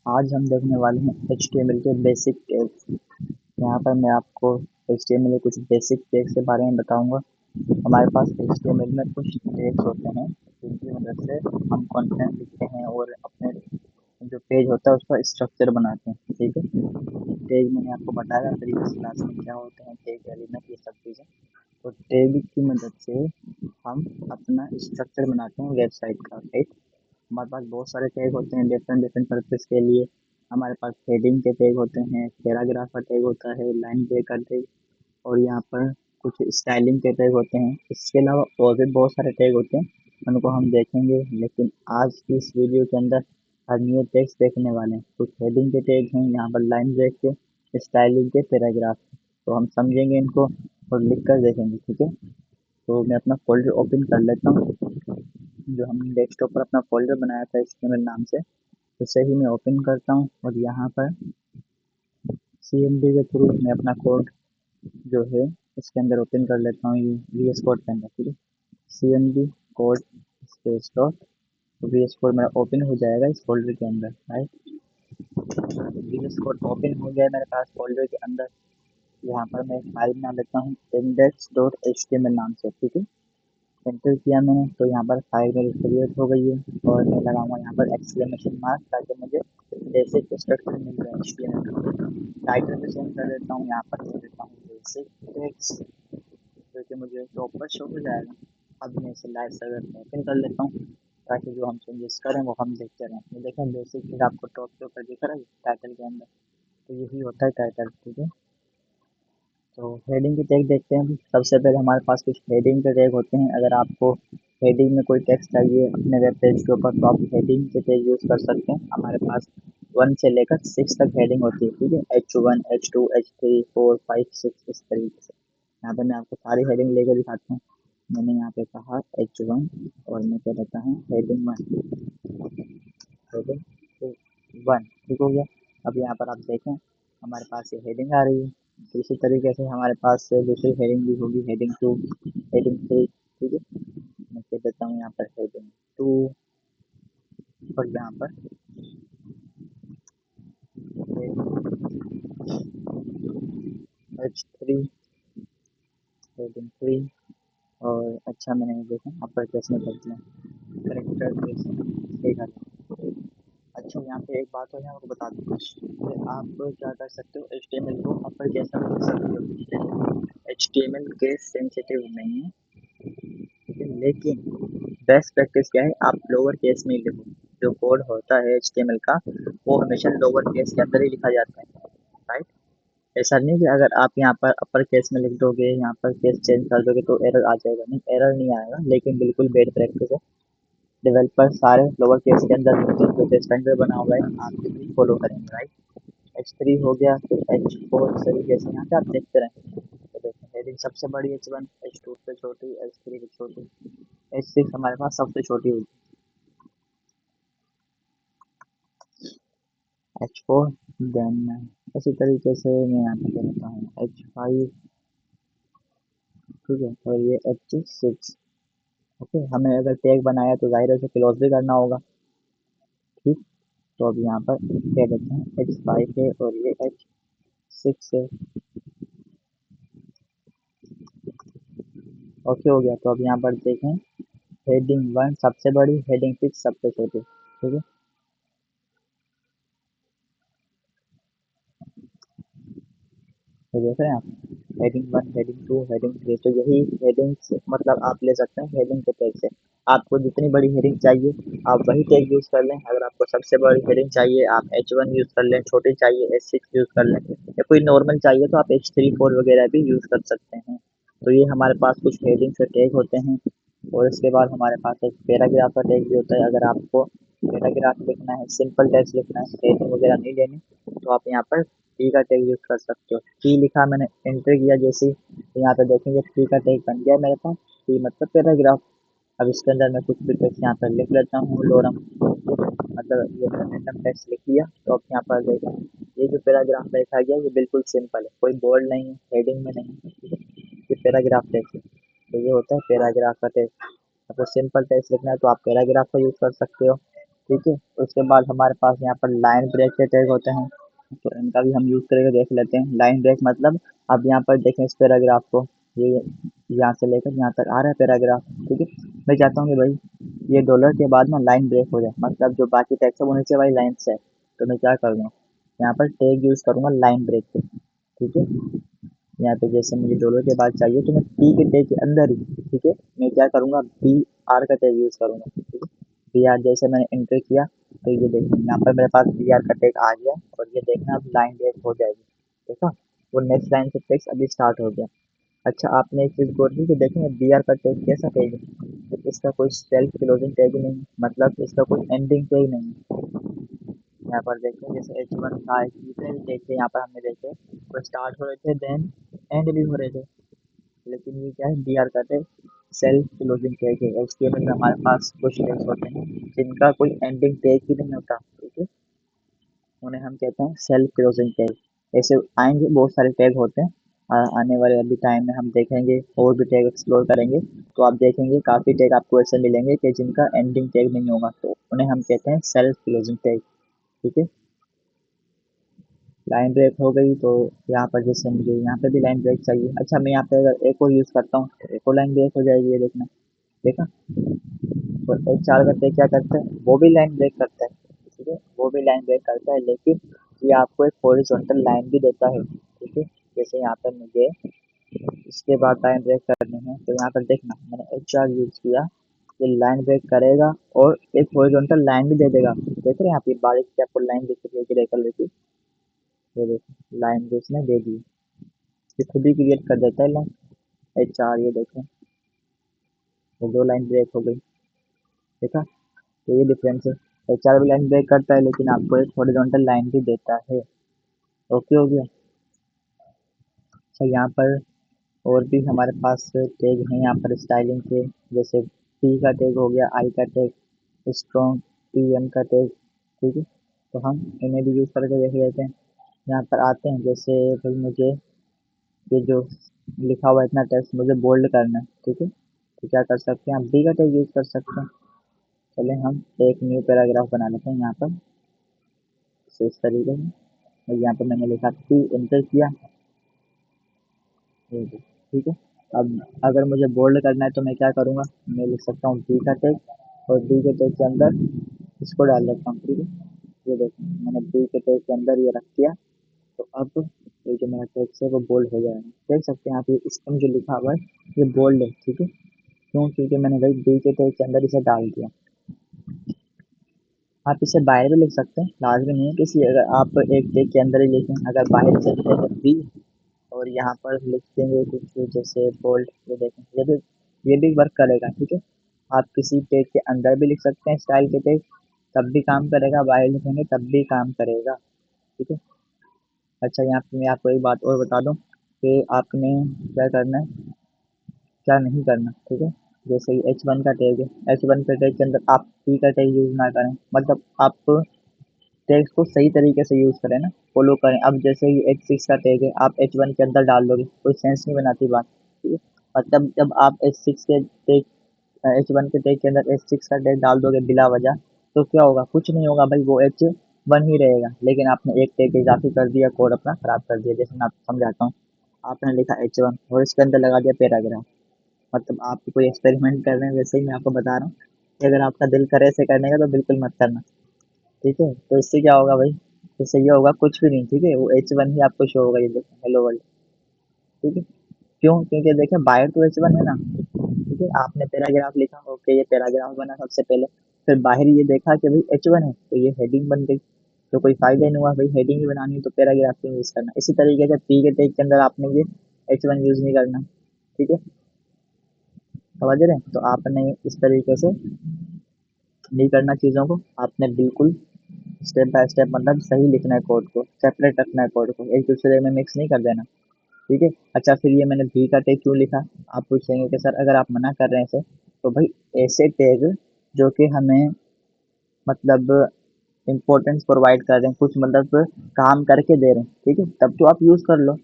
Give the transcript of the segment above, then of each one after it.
आज हम देखने वाले हैं HTML के बेसिक टैग्स। यहाँ पर मैं आपको HTML के कुछ बेसिक टैग्स के बारे में बताऊंगा। हमारे पास HTML में कुछ टैग्स होते हैं जिनकी मदद से हम कंटेंट लिखते हैं और अपने जो पेज होता है उसका स्ट्रक्चर बनाते हैं। ठीक है, टैग मैंने आपको बताया प्रीवियस क्लास में क्या होते हैं, टैग एलिमेंट ये सब चीज़ें। तो टैग की मदद से हम अपना स्ट्रक्चर बनाते हैं वेबसाइट का। राइट, हमारे पास बहुत सारे टैग होते हैं डिफरेंट डिफरेंट पर्पस के लिए। हमारे पास हेडिंग के टैग होते हैं, पैराग्राफ का टैग होता है, लाइन ब्रेक का टैग, और यहाँ पर कुछ स्टाइलिंग के टैग होते हैं। इसके अलावा और भी बहुत सारे टैग होते हैं, उनको हम देखेंगे। लेकिन आज की इस वीडियो के अंदर हम ये टैग्स देखने वाले हैं। कुछ हेडिंग के टैग हैं, यहाँ पर लाइन ब्रेक के, स्टाइलिंग के, पैराग्राफ के। तो हम समझेंगे इनको और लिख कर देखेंगे। ठीक है, तो मैं अपना फोल्डर ओपन कर लेता हूँ। जो हमने डेस्कटॉप पर अपना फोल्डर बनाया था HTML नाम से, उसे ही मैं ओपन करता हूँ और यहाँ पर CMD के थ्रू मैं अपना कोड जो है इसके अंदर ओपन कर लेता हूँ, ये VS कोड के अंदर। ठीक है, CMD code space dot VS code मेरा ओपन हो जाएगा इस फोल्डर के अंदर। राइट, VS कोड ओपन हो गया मेरे पास फोल्डर के अंदर। यहाँ पर मैं एक फाइल बना लेता हूँ index.html नाम से। ठीक है, एंटर किया मैंने तो यहाँ पर फाइल मेरी क्रिएट हो गई है और मैं लगाऊंगा यहाँ पर एक्सक्लेमेशन मार्क ताकि मुझे बेसिक स्ट्रक्चर मिल जाए HTML का। टाइटल भी चेंज कर देता हूँ, यहाँ पर दे देता हूँ बेसिक टेक्स्ट, जो कि मुझे प्रॉपर शो हो जाएगा। अब मैं इसे लाइव सर्वर में ओपन कर लेता हूँ ताकि जो हम चेंजेस करें वो हम देखते रहें। ये देखें बेसिक चीज़ आपको टॉप के ऊपर दिख रहा है टाइटल के अंदर, तो यही होता है टाइटल। ठीक है, तो हेडिंग के टैग देखते हैं। सबसे पहले हमारे पास कुछ हेडिंग के टैग होते हैं। अगर आपको हेडिंग में कोई टेक्स्ट चाहिए अपने वेब पेज के ऊपर तो आप हेडिंग के टैग यूज़ कर सकते हैं। हमारे पास 1 से लेकर 6 तक हेडिंग होती है। ठीक है, H1 H2 H3 4 5 6 इस तरीके से। यहाँ पे मैं आपको सारी हेडिंग लेकर दिखाता हूँ। मैंने यहाँ पे कहा H1 और मैं कह देता हूँ हेडिंग 1, हेडिंग 1। ठीक हो गया। अब यहाँ पर आप देखें हमारे पास ये हेडिंग आ रही है। तो इसी तरीके से हमारे पास दूसरी हेडिंग भी होगी, हेडिंग 2, हेडिंग 3। ठीक है, मैं कह देता हूँ यहाँ पर हेडिंग 2 और यहाँ पर H3, हेडिंग 3। और अच्छा मैंने देखा अपर केस में कर दिया, करेक्टर केस ठीक है। अच्छा, यहाँ पे एक बात और मैं आपको बता दूँ कि आप क्या कर सकते हो, HTML को अपर केस में लिख सकते हो। HTML केस सेंसिटिव नहीं है, ठीक है, लेकिन बेस्ट प्रैक्टिस क्या है, आप लोअर केस में ही लिखो। जो कोड होता है HTML का वो हमेशा लोअर केस के अंदर ही लिखा जाता है। राइट, ऐसा नहीं कि अगर आप यहाँ पर अपर केस में लिख दोगे, यहाँ पर केस चेंज कर दोगे तो एरर आ जाएगा। नहीं, एरर नहीं आएगा, लेकिन बिल्कुल बेड प्रैक्टिस है। डेवलपर सारे लोअर केस के अंदर जो स्टैंडर्ड बना हुआ है आप भी फॉलो करेंगे। राइट, H3 हो गया, फिर H4 इस तरीके से यहाँ पे आप देखते रहें। तो देखो हेडिंग सबसे बड़ी H1, H2 से छोटी, H3 से छोटी, H6 हमारे पास सबसे छोटी होगी, H4। देन इसी तरीके से मैं यहाँ पे दे देता हूँ H5। ठीक है, और ये H6। ओके, हमें अगर टैग बनाया तो जाहिर है उसे क्लोज भी करना होगा। ठीक, तो अब यहाँ पर कह देते हैं H5 है और ये H6 है। ओके हो गया, तो अब यहाँ पर देखें हेडिंग 1 सबसे बड़ी, हेडिंग 6 सबसे छोटी। ठीक है, तो देख रहे हैं आप हेडिंग 1, हेडिंग 2, हेडिंग 3। तो यही हेडिंग्स मतलब आप ले सकते हैं हेडिंग के टैग से। आपको जितनी बड़ी हेडिंग चाहिए आप वही टैग यूज़ कर लें। अगर आपको सबसे बड़ी हेडिंग चाहिए आप H1 यूज़ कर लें, छोटी चाहिए H6 यूज़ कर लें, या कोई नॉर्मल चाहिए तो आप H3 4 वगैरह भी यूज़ कर सकते हैं। तो ये हमारे पास कुछ हेडिंग के टैग होते हैं। और इसके बाद हमारे पास एक पैराग्राफ का टैग भी होता है। अगर आपको पैराग्राफ लिखना है, सिंपल टेक्स्ट लिखना है, हेडिंग वगैरह नहीं लेनी, तो आप यहाँ पर टी का टैग यूज़ कर सकते हो। टी लिखा मैंने, एंटर किया जैसे ही, तो यहाँ पे देखेंगे टी का टैग बन गया मेरे पास। टी मतलब पैराग्राफ। अब इसके अंदर मैं कुछ भी टेक्स्ट यहाँ पर लिख लेता हूँ, लोरम, मतलब ये मैंने रैंडम टेक्स्ट लिख लिया। तो अब यहाँ पर देखा ये जो पैराग्राफ में लिखा गया ये बिल्कुल सिंपल है, कोई बोल्ड नहीं है, हेडिंग में नहीं है। ठीक है, ये पैराग्राफ टेक्स्ट है, तो ये होता है पैराग्राफ का टेक्स्ट। आपको सिंपल टेक्स्ट लिखना है तो आप पैराग्राफ का यूज़ कर सकते हो। ठीक है। उसके बाद हमारे पास यहाँ पर लाइन ब्रेक के टैग होते हैं, तो इनका भी हम यूज़ करके देख लेते हैं। लाइन ब्रेक मतलब अब यहाँ पर देखें इस पैराग्राफ को, ये यहाँ से लेकर यहाँ तक आ रहा है पैराग्राफ, ठीक है। मैं चाहता हूँ कि भाई ये डॉलर के बाद ना लाइन ब्रेक हो जाए, मतलब जो बाकी टैक्स है वो नीचे वाली लाइन से है, तो मैं क्या करूँगा, यहाँ पर टैग यूज़ करूँगा लाइन ब्रेक पे, ठीक है। यहाँ पे जैसे मुझे डॉलर के बाद चाहिए तो मैं पी के टैग के अंदर ही, ठीक है, मैं क्या करूँगा, बी आर का टैग यूज़ करूँगा, ठीक है। बी आर जैसे मैंने एंटर किया तो ये देखिए यहाँ पर मेरे पास बी आर का टैग आ गया, और ये देखना अब लाइन ब्रेक हो जाएगी, देखा, वो नेक्स्ट लाइन से टेक्स्ट अभी स्टार्ट हो गया। अच्छा, आपने एक चीज़ गौर की कि देखें बी आर का टैग कैसा टैग है, तो इसका कोई सेल्फ क्लोजिंग टैग ही नहीं, मतलब इसका कोई एंडिंग टैग नहीं है। यहाँ पर देखते हैं जैसे एच वन था, दूसरे भी देखे यहाँ पर हमने देखे वो स्टार्ट हो रहे थे देन एंड भी हो रहे थे, लेकिन ये क्या है, बी आर करते सेल्फ क्लोजिंग टैग है। एचटीएमएल में हमारे पास कुछ टैग्स होते हैं जिनका कोई एंडिंग टैग ही नहीं होता, ठीक है, उन्हें हम कहते हैं सेल्फ क्लोजिंग टैग। ऐसे आएंगे बहुत सारे टैग होते हैं, आने वाले अभी टाइम में हम देखेंगे और भी टैग एक्सप्लोर करेंगे, तो आप देखेंगे काफ़ी टैग आपको ऐसे मिलेंगे कि जिनका एंडिंग टैग नहीं होगा, तो उन्हें हम कहते हैं सेल्फ क्लोजिंग टैग, ठीक है। लाइन ब्रेक हो गई, तो यहाँ पर जैसे मुझे यहाँ पे भी लाइन ब्रेक चाहिए। अच्छा, मैं यहाँ पे अगर एक और यूज़ करता हूँ तो एक और लाइन ब्रेक हो जाएगी, ये देखना, देखा। और एक चार करते क्या करते हैं, वो भी लाइन ब्रेक करता है, ठीक है, वो भी लाइन ब्रेक करता है, लेकिन ये आपको एक हॉरिजॉन्टल लाइन भी देता है, ठीक है। जैसे यहाँ पर मुझे इसके बाद लाइन ब्रेक करनी है, तो यहाँ पर देखना मैंने एच आर यूज़ किया, ये लाइन ब्रेक करेगा और एक हॉरिजॉन्टल लाइन भी दे देगा, देख रहे हैं यहाँ पे बारीक से आपको लाइन दिख रही है ग्रे कलर की, ये देखो लाइन भी इसने दे दी, ये खुद ही क्रिएट कर देता है लाइन। एच आर ये देखें, ये दो लाइन ब्रेक हो गई, देखा, तो ये डिफरेंस है। एच आर भी लाइन ब्रेक करता है लेकिन आपको एक हॉरिजॉन्टल लाइन भी देता है। ओके हो गया। अच्छा, यहाँ पर और भी हमारे पास टैग हैं यहाँ पर स्टाइलिंग के, जैसे पी का टैग हो गया, आई का टैग, स्ट्रॉन्ग, पी एम का टैग, ठीक है, तो हम इन्हें भी यूज़ करके देख लेते हैं। यहाँ पर आते हैं, जैसे भाई मुझे ये जो लिखा हुआ है इतना टेक्स्ट मुझे बोल्ड करना है, ठीक है, तो क्या कर सकते हैं, हम बी का टैग यूज़ कर सकते हैं। चलें हम एक न्यू पैराग्राफ बना लेते हैं यहाँ पर, तो इस तरीके से, और यहाँ पर मैंने लिखा पी, एंटर किया, ठीक है। अब अगर मुझे बोल्ड करना है तो मैं क्या करूँगा, मैं लिख सकता हूँ बी का टैग, और बी के टैग के अंदर इसको डाल देता हूँ, ठीक है। ये देखो मैंने बी के टैग के अंदर ये रख दिया, तो अब ये जो मेरा टेक्स्ट है वो बोल्ड हो जाएगा, देख सकते हैं आप, ये इसमें जो लिखा हुआ है ये बोल्ड है, ठीक है, क्यों, क्योंकि मैंने भाई बी के टैग के अंदर इसे डाल दिया। आप इसे बाहर भी लिख सकते हैं, लाजमी नहीं है किसी, अगर आप एक टैग के अंदर ही लिखें, अगर बाहर से लिखें बी और यहाँ पर लिख देंगे कुछ जैसे बोल्ड, ये देखें ये भी वर्क करेगा, ठीक है। आप किसी टैग के अंदर भी लिख सकते हैं स्टाइल के टैग, तब भी काम करेगा, बाहर लिखेंगे तब भी काम करेगा, ठीक है। अच्छा, यहाँ पे मैं आपको एक बात और बता दूँ कि आपने क्या करना है, क्या नहीं करना, ठीक है। जैसे एच वन का टैग है, एच वन के टैग के अंदर आप पी का टैग यूज़ ना करें, मतलब आप टैग्स को सही तरीके से यूज़ करें ना, फॉलो करें। अब जैसे ये एच सिक्स का टैग है, आप एच वन के अंदर डाल दोगे, कोई सेंस नहीं बनाती बात, ठीक है। मतलब जब आप एच सिक्स के टैग, एच वन के टैग के अंदर एच सिक्स का टैग डाल दोगे बिला वजह, तो क्या होगा, कुछ नहीं होगा भाई, वो एच वन ही रहेगा, लेकिन आपने एक टैग इजाफी कर दिया, कोड अपना खराब कर दिया। जैसे मैं आपको समझाता हूँ, आपने लिखा एच वन और इसके अंदर लगा दिया पैराग्राफ, मतलब आप कोई एक्सपेरिमेंट कर रहे हैं, वैसे ही मैं आपको बता रहा हूँ कि अगर आपका दिल करे ऐसे करने का तो बिल्कुल मत करना, ठीक है। तो इससे क्या होगा भाई, इससे ये होगा कुछ भी नहीं, ठीक है, वो एच वन ही आपको शो होगा, ये देखो हेलो वर्ल्ड, ठीक है। क्यों, क्योंकि देखिए बाहर तो एच वन है ना, ठीक है, आपने पैराग्राफ लिखा, ओके, ये पैराग्राफ बना सबसे पहले, फिर बाहर ये देखा कि भाई एच वन है तो ये हेडिंग बन गई, तो कोई फायदा नहीं हुआ भाई, हेडिंग ही बनानी है तो पैराग्राफ क्यों यूज़ करना। इसी तरीके से पी के टैग के अंदर आपने ये एच वन यूज़ नहीं करना, ठीक है, समझ रहे हैं, तो आपने इस तरीके से नहीं करना चीज़ों को, आपने बिल्कुल स्टेप बाय स्टेप, मतलब सही लिखना है कोड को, सेपरेट रखना है कोड को, एक दूसरे में मिक्स नहीं कर देना, ठीक है। अच्छा, फिर ये मैंने भी का टैग क्यों लिखा, आप पूछेंगे कि सर अगर आप मना कर रहे हैं इसे, तो भाई ऐसे टैग जो कि हमें मतलब इम्पोर्टेंस प्रोवाइड कर रहे हैं, कुछ मतलब काम करके दे रहे हैं, ठीक है, तब तो आप यूज़ कर लो,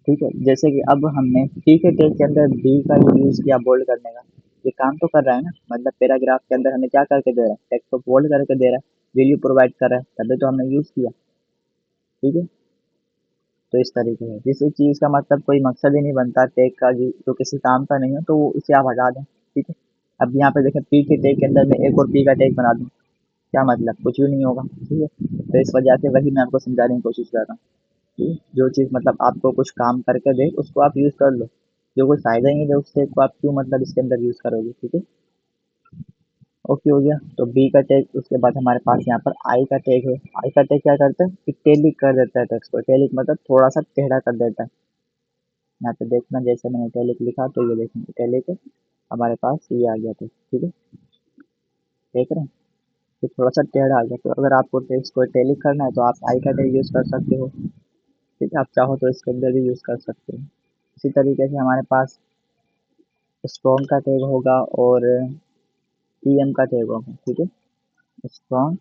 ठीक है। जैसे कि अब हमने पी के टैग के अंदर बी का यूज़ किया बोल्ड करने का, ये काम तो कर रहा है ना, मतलब पैराग्राफ के अंदर हमें क्या करके दे रहा है, टेक्स्ट को बोल्ड करके दे रहा है, वैल्यू प्रोवाइड कर रहा है, तभी तो हमने यूज़ किया। ठीक है, तो इस तरीके से जिस चीज़ का मतलब कोई मकसद ही नहीं बनता टैग का, जो किसी काम का नहीं है, तो वो उसे आप हटा दें। ठीक है, अब यहाँ पे देखें पी के टैग के अंदर मैं एक और पी का टैग बना दूँ, क्या मतलब, कुछ भी नहीं होगा। ठीक है, तो इस वजह से वही मैं आपको समझाने की कोशिश कर रहा हूँ। ठीक है? जो चीज़ मतलब आपको कुछ काम करके दे उसको आप यूज़ कर लो, जो कोई फ़ायदा ही नहीं दे उससे को आप क्यों मतलब इसके अंदर यूज़ करोगे। ठीक है, ओके हो गया। तो बी का टैग, उसके बाद हमारे पास यहाँ पर आई का टैग है। आई का टैग क्या करता है, इटैलिक कर देता है टेक्स्ट को। इटैलिक मतलब थोड़ा सा टेढ़ा कर देता है। यहाँ पे देखना, जैसे मैंने इटैलिक लिखा तो ये देखें इटैलिक हमारे पास ये आ गया था। ठीक है, देख रहे हैं, ये थोड़ा सा टेढ़ा आ गया। तो अगर आपको टेक्स्ट को इटैलिक करना है तो आप आई का टैग यूज़ कर सकते हो। ठीक है, आप चाहो तो इसके अंदर भी यूज़ कर सकते हो। इसी तरीके से हमारे पास स्ट्रॉन्ग का टैग होगा और ईएम का टैग होगा। ठीक है, स्ट्रॉन्ग,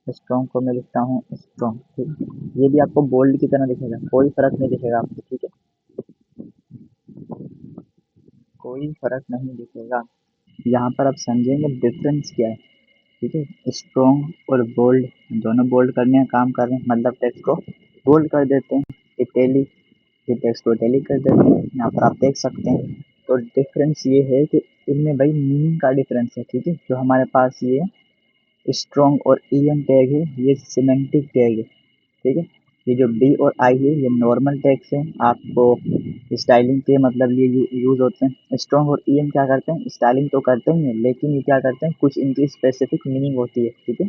स्ट्रॉन्ग को मैं लिखता हूँ स्ट्रॉन्ग। ठीक है, ये भी आपको बोल्ड की तरह दिखेगा, कोई फर्क नहीं दिखेगा आपको। ठीक है, कोई फर्क नहीं दिखेगा। यहाँ पर आप समझेंगे डिफरेंस क्या है। ठीक है, स्ट्रॉन्ग और बोल्ड दोनों बोल्ड करने का काम कर रहे हैं, मतलब टेक्स्ट को बोल्ड कर देते हैं। इटैलिक, ये टेक्स्ट को इटैलिक कर देते हैं, यहाँ पर आप देख सकते हैं। तो डिफरेंस ये है कि इनमें भाई मीनिंग का डिफरेंस है। ठीक है, जो हमारे पास ये स्ट्रॉन्ग और ईएम टैग है ये सिमेंटिक टैग है। ठीक है, ये जो बी और आई है ये नॉर्मल टैग्स हैं, आपको स्टाइलिंग के मतलब ये यूज़ होते हैं। स्ट्रॉन्ग और ईएम क्या करते हैं, स्टाइलिंग तो करते ही हैं, लेकिन ये क्या करते हैं, कुछ इनकी स्पेसिफिक मीनिंग होती है। ठीक है,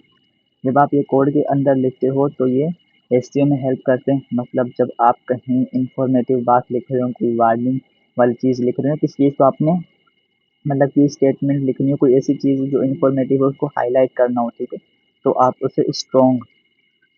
जब आप ये कोड के अंदर लिखते हो तो ये एसईओ में हेल्प करते हैं। मतलब जब आप कहीं इंफॉर्मेटिव बात लिख रहे हो, कोई वार्निंग वाली चीज़ लिख रहे हो, किस चीज़ को आपने मतलब कि स्टेटमेंट लिखनी हो, कोई ऐसी चीज़ जो इंफॉर्मेटिव हो उसको हाईलाइट करना हो। ठीक है, तो आप उसे स्ट्रॉन्ग,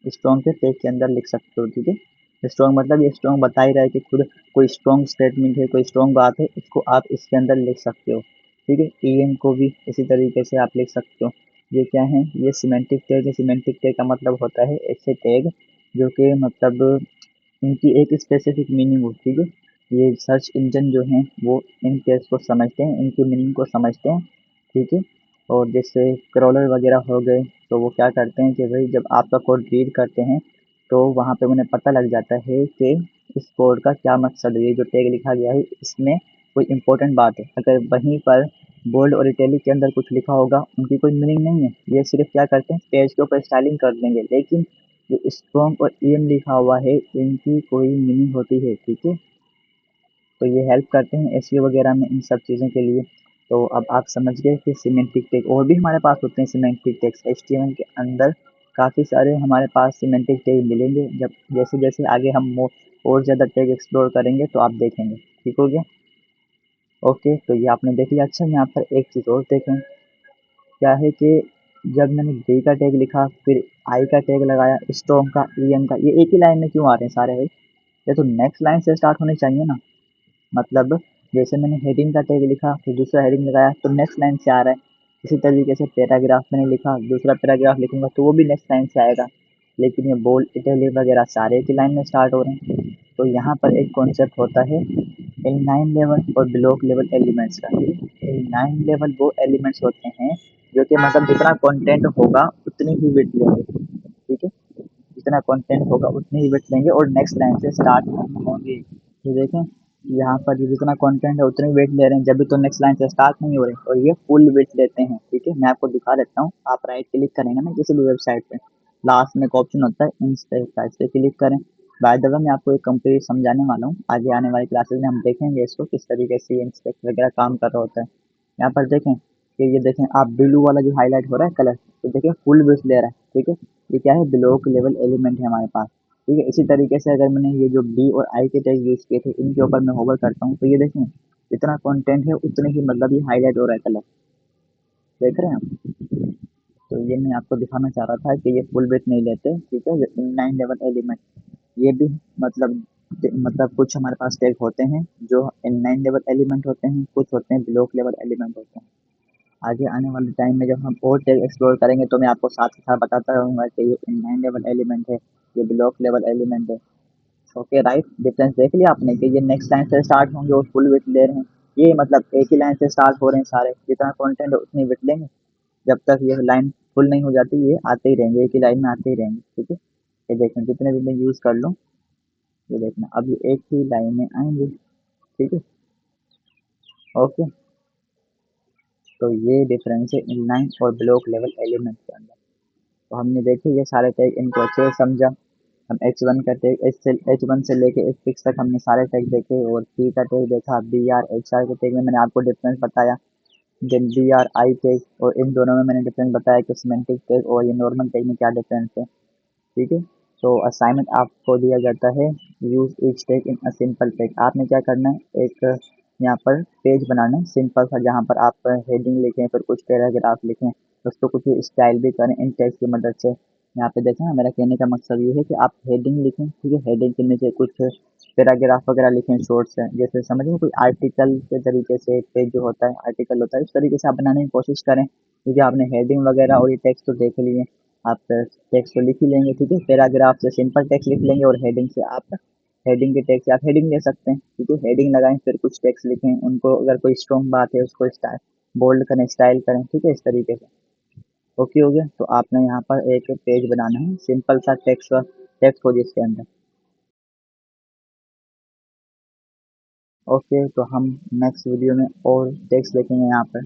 स्ट्रॉन्ग के टैग के अंदर लिख सकते हो। ठीक है, स्ट्रॉन्ग मतलब ये स्ट्रॉन्ग बता ही रहा है कि खुद कोई स्ट्रॉन्ग स्टेटमेंट है, कोई स्ट्रॉन्ग बात है, इसको आप इसके अंदर लिख सकते हो। ठीक है, ईएन को भी इसी तरीके से आप लिख सकते हो। ये क्या है, ये सिमेंटिक टैग है। सिमेंटिक टैग का मतलब होता है ऐसे टैग जो कि मतलब इनकी एक स्पेसिफिक मीनिंग होती है। ये सर्च इंजन जो हैं वो इन टैग्स को समझते हैं, इनकी मीनिंग को समझते हैं। ठीक है, और जैसे क्रॉलर वगैरह हो गए तो वो क्या करते हैं कि भाई जब आपका कोड रीड करते हैं तो वहाँ पे उन्हें पता लग जाता है कि इस कोड का क्या मकसद है, ये जो टैग लिखा गया है इसमें कोई इंपॉर्टेंट बात है। अगर वहीं पर बोल्ड और इटैलिक के अंदर कुछ लिखा होगा उनकी कोई मीनिंग नहीं है, ये सिर्फ क्या करते हैं पेज के ऊपर स्टाइलिंग कर देंगे। लेकिन जो स्ट्रॉन्ग और ईएम लिखा हुआ है इनकी कोई मीनिंग होती है। ठीक है, तो ये हेल्प करते हैं एसईओ वगैरह में इन सब चीज़ों के लिए। तो अब आप समझ गए कि सिमेंटिक टैग और भी हमारे पास होते हैं। सिमेंटिक टैग्स एचटीएमएल के अंदर काफ़ी सारे हमारे पास सिमेंटिक टैग मिलेंगे, जब जैसे जैसे आगे हम और ज़्यादा टैग एक्सप्लोर करेंगे तो आप देखेंगे। ठीक हो गया, ओके। तो ये आपने देख लिया। अच्छा, यहाँ पर एक चीज़ और देखें, क्या है कि जब मैंने डी का टैग लिखा फिर आई का टैग लगाया, स्ट्रॉन्ग का, ईएम का, ये एक ही लाइन में क्यों आ रहे हैं सारे भाई, ये तो नेक्स्ट लाइन से स्टार्ट होने चाहिए ना। मतलब जैसे मैंने हेडिंग का टैग लिखा फिर दूसरा हेडिंग लगाया तो नेक्स्ट लाइन से आ रहा है। इसी तरीके से पैराग्राफ मैंने लिखा, दूसरा पैराग्राफ लिखूंगा तो वो भी नेक्स्ट लाइन से आएगा। लेकिन ये बोल्ड इटैलिक वगैरह सारे एक ही लाइन में स्टार्ट हो रहे हैं। तो यहाँ पर एक कॉन्सेप्ट होता है इनलाइन लेवल और ब्लॉक लेवल एलिमेंट्स का। इनलाइन लेवल वो एलिमेंट्स होते हैं जो कि मतलब जितना कंटेंट होगा उतनी ही विड्थ लेंगे। ठीक है, जितना कंटेंट होगा उतनी ही विड्थ लेंगे और नेक्स्ट लाइन से स्टार्ट होंगे। ये देखें, यहाँ पर ये जितना कंटेंट है उतनी वेट ले रहे हैं, जब भी तो नेक्स्ट लाइन से स्टार्ट नहीं हो रहे और ये फुल वेट लेते हैं। ठीक है, मैं आपको दिखा देता हूँ। आप राइट क्लिक करेंगे ना किसी भी वेबसाइट पे, लास्ट में एक ऑप्शन होता है इंस्पेक्ट का, इस पे क्लिक करें। बाय द वे मैं आपको एक कंप्लीट समझाने वाला हूँ, आगे आने वाली क्लासेस में हम देखेंगे इसको किस तरीके से इंस्पेक्ट वगैरह काम कर रहा होता है। यहाँ पर देखें कि ये देखें आप ब्लू वाला जो हाईलाइट हो रहा है कलर, तो देखिए फुल वेट ले रहा है। ठीक है, ये क्या है, ब्लॉक लेवल एलिमेंट है हमारे पास। ठीक है, इसी तरीके से अगर मैंने ये जो बी और आई के टैग यूज़ किए थे इनके ऊपर मैं होवर करता हूँ तो ये देखें जितना कंटेंट है उतने ही मतलब ये हाईलाइट हो रहा है कलर, देख रहे हैं आप। तो ये मैं आपको दिखाना चाह रहा था कि ये फुल वेट नहीं लेते। ठीक है, इनलाइन लेवल एलिमेंट ये भी मतलब कुछ हमारे पास टैग होते हैं जो इनलाइन लेवल एलिमेंट होते हैं, कुछ होते हैं ब्लॉक लेवल एलिमेंट होते हैं। आगे आने वाले टाइम में जब हम और टैग एक्सप्लोर करेंगे तो मैं आपको साथ के साथ बताता रहूँगा कि ये इनलाइन लेवल एलिमेंट है, ये ब्लॉक लेवल एलिमेंट है। ओके राइट, डिफरेंस देख लिया आपने कि ये नेक्स्ट लाइन से स्टार्ट होंगे और फुल वेट ले रहे हैं। ये मतलब एक ही लाइन से स्टार्ट हो रहे हैं सारे, जितना कंटेंट है उतनी बिट लेंगे, जब तक ये लाइन फुल नहीं हो जाती ये आते ही रहेंगे, एक ही लाइन में आते ही रहेंगे। ठीक है, ये देखना जितने भी मैं यूज़ कर लूँ, ये देखना अब ये एक ही लाइन में आएंगे। ठीक है, ओके। तो ये डिफरेंस है इनलाइन और ब्लॉक लेवल एलिमेंट के अंदर। तो हमने देखे ये सारे टैग, इनको अच्छे से समझा। हम H1 का टैग H1 से लेके H6 तक हमने सारे टैग देखे, और P का टैग देखा, BR HR के टैग में मैंने आपको डिफरेंस बताया। देन BRI टैग, और इन दोनों में मैंने डिफरेंस बताया कि सिमेंटिक टैग और ये नॉर्मल टैग में क्या डिफरेंस है। ठीक है, तो असाइनमेंट आपको दिया जाता है, use each tag in a simple tag. आपने क्या करना है, एक यहाँ पर पेज बनाना है सिंपल सा, जहाँ पर आप हेडिंग लिखें, फिर कुछ पैराग्राफ लिखें, उसको कुछ स्टाइल भी करें इन टैग्स की मदद से। यहाँ पे देखें, मेरा कहने का मकसद ये है कि आप हेडिंग लिखें। ठीक है, हेडिंग के नीचे कुछ पैराग्राफ वगैरह लिखें शॉर्ट से, जैसे समझ में कोई आर्टिकल के तरीके से पेज जो होता है आर्टिकल होता है, उस तरीके से आप बनाने की कोशिश करें। क्योंकि आपने हेडिंग वगैरह और ये टेक्स्ट तो देख लिए, आप टेक्स्ट तो लिख ही लेंगे। ठीक है, पैराग्राफ से सिंपल टेक्स्ट लिख लेंगे, और हेडिंग से आप हेडिंग के टेक्स्ट आप हेडिंग ले सकते हैं। ठीक है, हेडिंग लगाएं, फिर कुछ टेक्स्ट लिखें, उनको अगर कोई स्ट्रॉन्ग बात है उसको स्टाइल बोल्ड करें, स्टाइल करें। ठीक है, इस तरीके से। ओके हो गया, तो आपने यहाँ पर एक पेज बनाना है सिंपल सा, टेक्स्ट टेक्स्ट हो जिसके अंदर। ओके, तो हम नेक्स्ट वीडियो में और टेक्स्ट देखेंगे यहाँ पर।